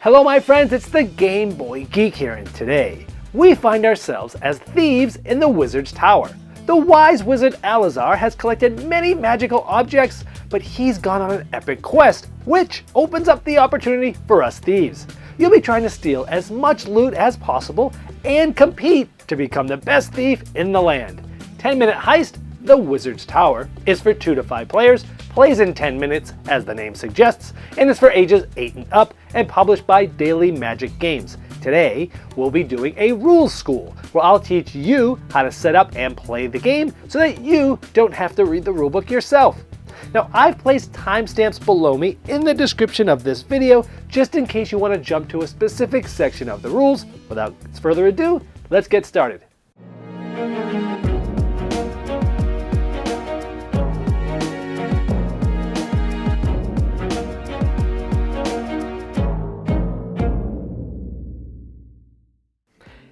Hello my friends, it's the Game Boy Geek here, and today we find ourselves as thieves in the Wizard's Tower. The wise wizard Alazar has collected many magical objects, but he's gone on an epic quest, which opens up the opportunity for us thieves. You'll be trying to steal as much loot as possible and compete to become the best thief in the land. 10-minute heist, the Wizard's Tower, is for 2 to 5 players, plays in 10 minutes as the name suggests, and is for ages 8 and up, and published by Daily Magic Games. Today, we'll be doing a rules school, where I'll teach you how to set up and play the game so that you don't have to read the rulebook yourself. Now, I've placed timestamps below me in the description of this video, just in case you want to jump to a specific section of the rules. Without further ado, let's get started.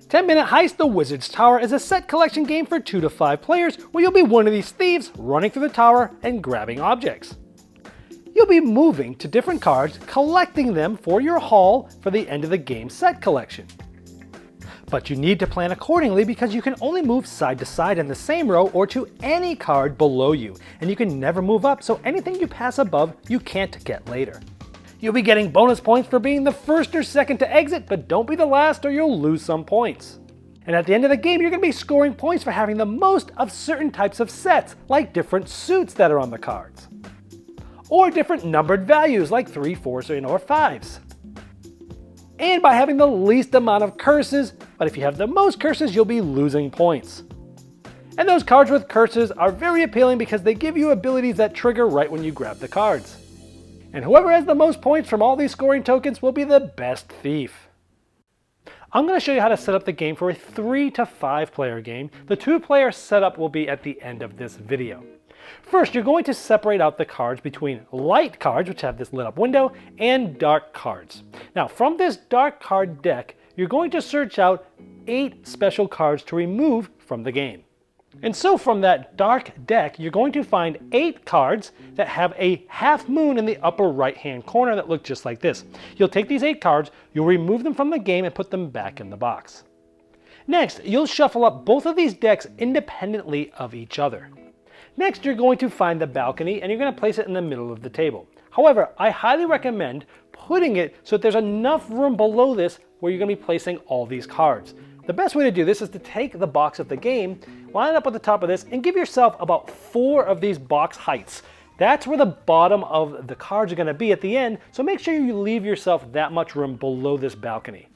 10-minute heist, the Wizard's Tower is a set collection game for 2 to 5 players where you'll be one of these thieves running through the tower and grabbing objects. You'll be moving to different cards, collecting them for your haul for the end of the game set collection. But you need to plan accordingly because you can only move side to side in the same row or to any card below you, and you can never move up, so anything you pass above you can't get later. You'll be getting bonus points for being the first or second to exit, but don't be the last or you'll lose some points. And at the end of the game, you're going to be scoring points for having the most of certain types of sets, like different suits that are on the cards. Or different numbered values, like 3, 4s, or 5s. And by having the least amount of curses, but if you have the most curses, you'll be losing points. And those cards with curses are very appealing because they give you abilities that trigger right when you grab the cards. And whoever has the most points from all these scoring tokens will be the best thief. I'm going to show you how to set up the game for a 3 to 5 player game. The 2-player setup will be at the end of this video. First, you're going to separate out the cards between light cards, which have this lit up window, and dark cards. Now, from this dark card deck, you're going to search out 8 special cards to remove from the game. And so from that dark deck, you're going to find 8 cards that have a half moon in the upper right hand corner that look just like this. You'll take these 8 cards, you'll remove them from the game and put them back in the box. Next, you'll shuffle up both of these decks independently of each other. Next, you're going to find the balcony and you're going to place it in the middle of the table. However, I highly recommend putting it so that there's enough room below this where you're going to be placing all these cards. The best way to do this is to take the box of the game, line it up at the top of this, and give yourself about 4 of these box heights. That's where the bottom of the cards are going to be at the end, so make sure you leave yourself that much room below this balcony.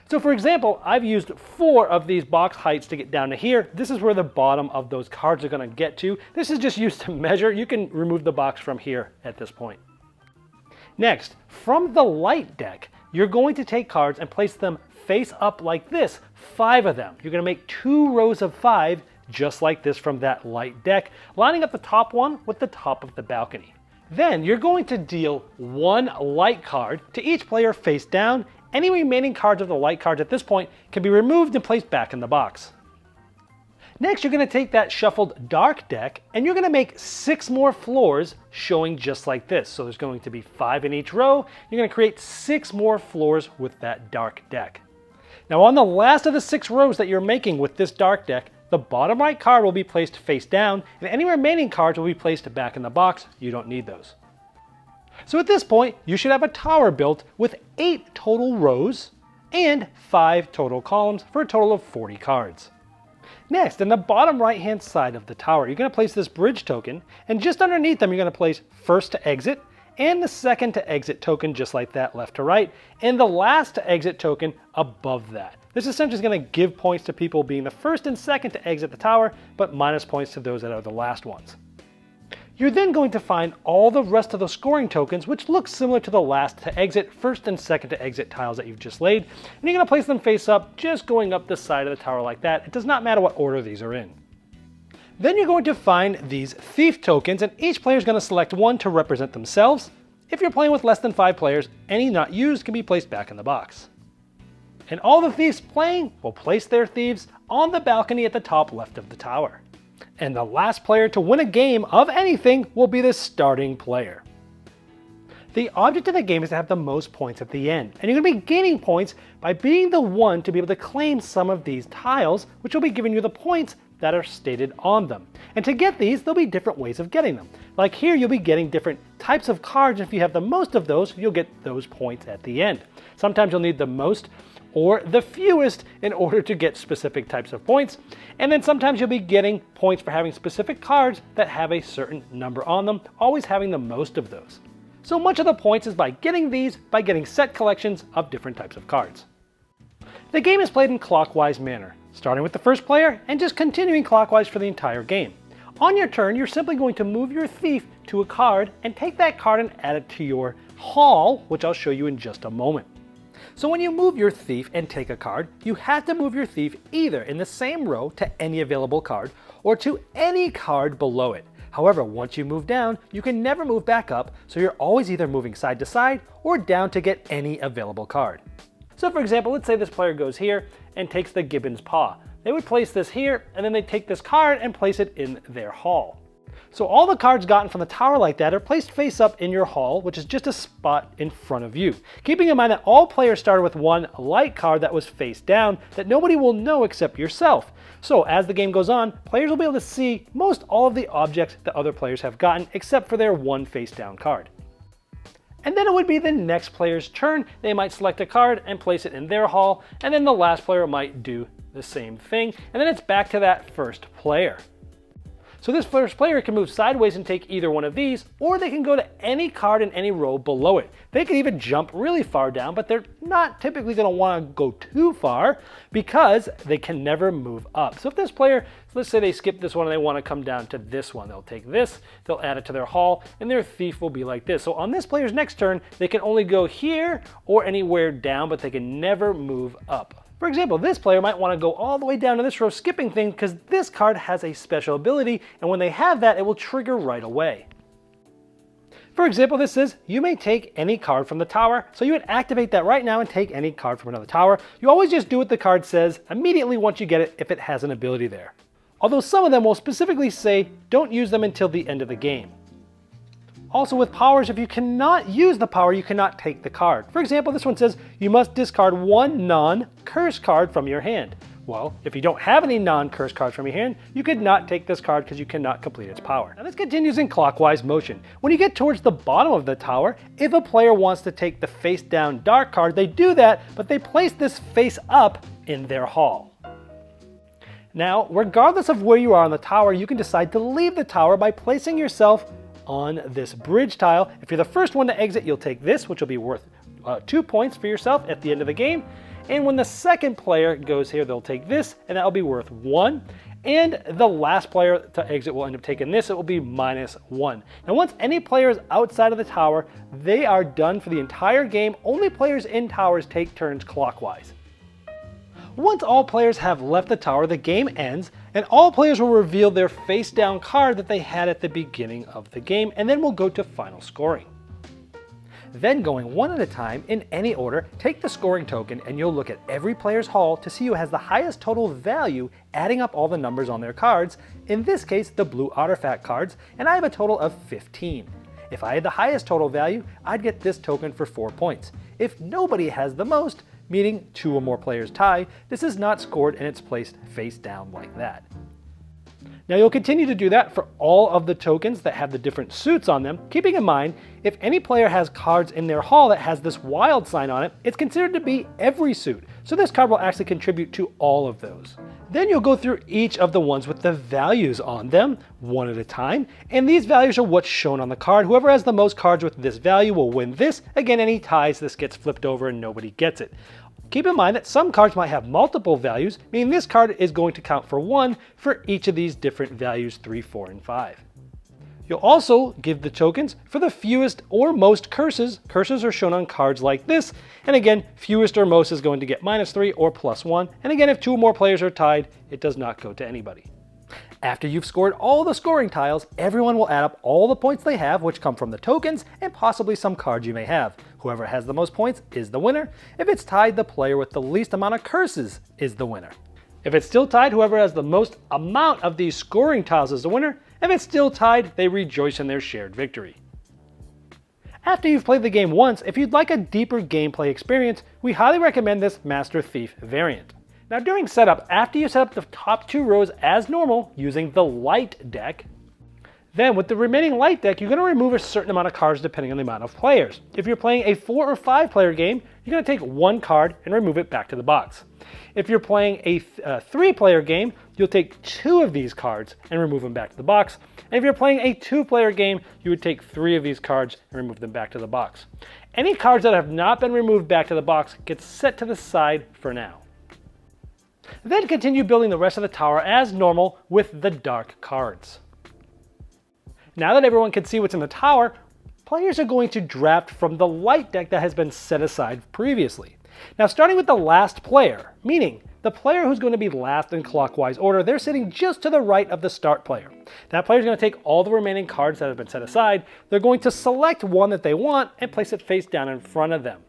So for example, I've used 4 of these box heights to get down to here. This is where the bottom of those cards are going to get to. This is just used to measure. You can remove the box from here at this point. Next, from the light deck, you're going to take cards and place them face up like this, 5 of them. You're going to make 2 rows of 5 just like this from that light deck, lining up the top one with the top of the balcony. Then you're going to deal 1 light card to each player face down. Any remaining cards of the light cards at this point can be removed and placed back in the box. Next, you're going to take that shuffled dark deck and you're going to make 6 more floors showing just like this. So there's going to be 5 in each row. You're going to create 6 more floors with that dark deck. Now on the last of the 6 rows that you're making with this dark deck, the bottom right card will be placed face down and any remaining cards will be placed back in the box. You don't need those. So at this point, you should have a tower built with 8 total rows and 5 total columns for a total of 40 cards. Next, in the bottom right hand side of the tower, you're going to place this bridge token, and just underneath them you're going to place first to exit and the second to exit token just like that, left to right, and the last to exit token above that. This essentially is going to give points to people being the first and second to exit the tower, but minus points to those that are the last ones. You're then going to find all the rest of the scoring tokens, which look similar to the last to exit, first and second to exit tiles that you've just laid, and you're going to place them face up, just going up the side of the tower like that. It does not matter what order these are in. Then you're going to find these thief tokens, and each player is going to select 1 to represent themselves. If you're playing with less than 5 players, any not used can be placed back in the box. And all the thieves playing will place their thieves on the balcony at the top left of the tower. And the last player to win a game of anything will be the starting player. The object of the game is to have the most points at the end, and you're going to be gaining points by being the one to be able to claim some of these tiles, which will be giving you the points that are stated on them. And to get these, there'll be different ways of getting them. Like here, you'll be getting different types of cards, and if you have the most of those, you'll get those points at the end. Sometimes you'll need the most or the fewest in order to get specific types of points, and then sometimes you'll be getting points for having specific cards that have a certain number on them, always having the most of those. So much of the points is by getting these, by getting set collections of different types of cards. The game is played in clockwise manner, starting with the first player and just continuing clockwise for the entire game. On your turn, you're simply going to move your thief to a card and take that card and add it to your haul, which I'll show you in just a moment. So when you move your thief and take a card, you have to move your thief either in the same row to any available card or to any card below it. However, once you move down, you can never move back up, so you're always either moving side to side or down to get any available card. So for example, let's say this player goes here and takes the Gibbon's Paw. They would place this here, and then they take this card and place it in their haul. So all the cards gotten from the tower like that are placed face up in your haul, which is just a spot in front of you. Keeping in mind that all players started with one light card that was face down that nobody will know except yourself. So as the game goes on, players will be able to see most all of the objects that other players have gotten except for their one face down card. And then it would be the next player's turn. They might select a card and place it in their haul, and then the last player might do the same thing, and then it's back to that first player. So this first player can move sideways and take either one of these, or they can go to any card in any row below it. They can even jump really far down, but they're not typically going to want to go too far because they can never move up. So if this player, let's say they skip this one and they want to come down to this one, they'll take this, they'll add it to their haul, and their thief will be like this. So on this player's next turn, they can only go here or anywhere down, but they can never move up. For example, this player might want to go all the way down to this row skipping thing because this card has a special ability, and when they have that, it will trigger right away. For example, this says you may take any card from the tower, so you would activate that right now and take any card from another tower. You always just do what the card says immediately once you get it if it has an ability there. Although some of them will specifically say don't use them until the end of the game. Also with powers, if you cannot use the power, you cannot take the card. For example, this one says you must discard one non-curse card from your hand. Well, if you don't have any non-curse cards from your hand, you could not take this card because you cannot complete its power. Now this continues in clockwise motion. When you get towards the bottom of the tower, if a player wants to take the face down dark card, they do that, but they place this face up in their haul. Now, regardless of where you are on the tower, you can decide to leave the tower by placing yourself on this bridge tile. If you're the first one to exit, you'll take this, which will be worth 2 points for yourself at the end of the game. And when the second player goes here, they'll take this, and that'll be worth 1. And the last player to exit will end up taking this. It will be -1. Now, once any player is outside of the tower, they are done for the entire game. Only players in towers take turns clockwise. Once all players have left the tower, the game ends, and all players will reveal their face down card that they had at the beginning of the game, and then we'll go to final scoring. Then going one at a time in any order, take the scoring token and you'll look at every player's haul to see who has the highest total value, adding up all the numbers on their cards, in this case the blue artifact cards, and I have a total of 15. If I had the highest total value, I'd get this token for 4 points. If nobody has the most, meaning 2 or more players tie, this is not scored and it's placed face down like that. Now you'll continue to do that for all of the tokens that have the different suits on them, keeping in mind, if any player has cards in their haul that has this wild sign on it, it's considered to be every suit, so this card will actually contribute to all of those. Then you'll go through each of the ones with the values on them, one at a time, and these values are what's shown on the card. Whoever has the most cards with this value will win this. Again, any ties, this gets flipped over and nobody gets it. Keep in mind that some cards might have multiple values, meaning this card is going to count for 1 for each of these different values 3, 4, and 5. You'll also give the tokens for the fewest or most curses. Curses are shown on cards like this, and again, fewest or most is going to get -3 or +1, and again, if 2 or more players are tied, it does not go to anybody. After you've scored all the scoring tiles, everyone will add up all the points they have, which come from the tokens and possibly some cards you may have. Whoever has the most points is the winner. If it's tied, the player with the least amount of curses is the winner. If it's still tied, whoever has the most amount of these scoring tiles is the winner. If it's still tied, they rejoice in their shared victory. After you've played the game once, if you'd like a deeper gameplay experience, we highly recommend this Master Thief variant. Now during setup, after you set up the top 2 rows as normal using the light deck, then with the remaining light deck, you're going to remove a certain amount of cards depending on the amount of players. If you're playing a 4 or 5 player game, you're going to take 1 card and remove it back to the box. If you're playing a 3 player game, you'll take 2 of these cards and remove them back to the box. And if you're playing a 2 player game, you would take 3 of these cards and remove them back to the box. Any cards that have not been removed back to the box get set to the side for now. Then continue building the rest of the tower as normal with the dark cards. Now that everyone can see what's in the tower, players are going to draft from the light deck that has been set aside previously. Now starting with the last player, meaning the player who's going to be last in clockwise order, they're sitting just to the right of the start player. That player is going to take all the remaining cards that have been set aside, they're going to select one that they want and place it face down in front of them.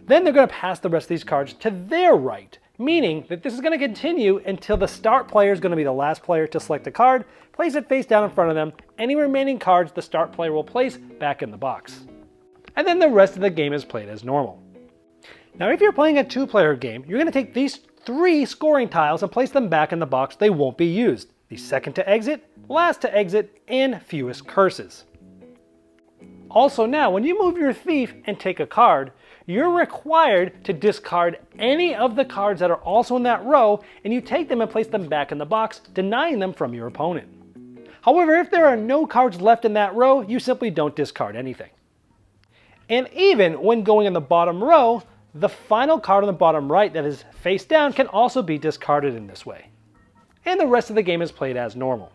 Then they're going to pass the rest of these cards to their right, meaning that this is going to continue until the start player is going to be the last player to select a card, place it face down in front of them, any remaining cards the start player will place back in the box. And then the rest of the game is played as normal. Now if you're playing a 2-player game, you're going to take these 3 scoring tiles and place them back in the box. They won't be used. The second to exit, last to exit, and fewest curses. Also now, when you move your thief and take a card, you're required to discard any of the cards that are also in that row, and you take them and place them back in the box, denying them from your opponent. However, if there are no cards left in that row, you simply don't discard anything. And even when going in the bottom row, the final card on the bottom right that is face down can also be discarded in this way. And the rest of the game is played as normal.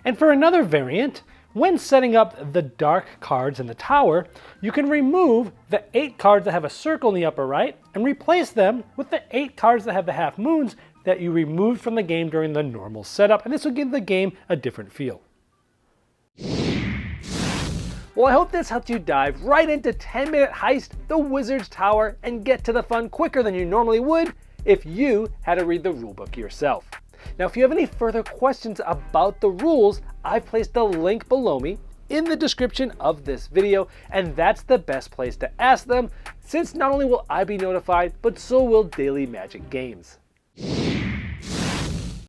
And for another variant, when setting up the dark cards in the tower, you can remove the 8 cards that have a circle in the upper right and replace them with the 8 cards that have the half moons that you removed from the game during the normal setup, and this will give the game a different feel. Well, I hope this helped you dive right into 10-Minute Heist, the Wizard's Tower, and get to the fun quicker than you normally would if you had to read the rulebook yourself. Now, if you have any further questions about the rules, I've placed a link below me in the description of this video, and that's the best place to ask them, since not only will I be notified, but so will Daily Magic Games.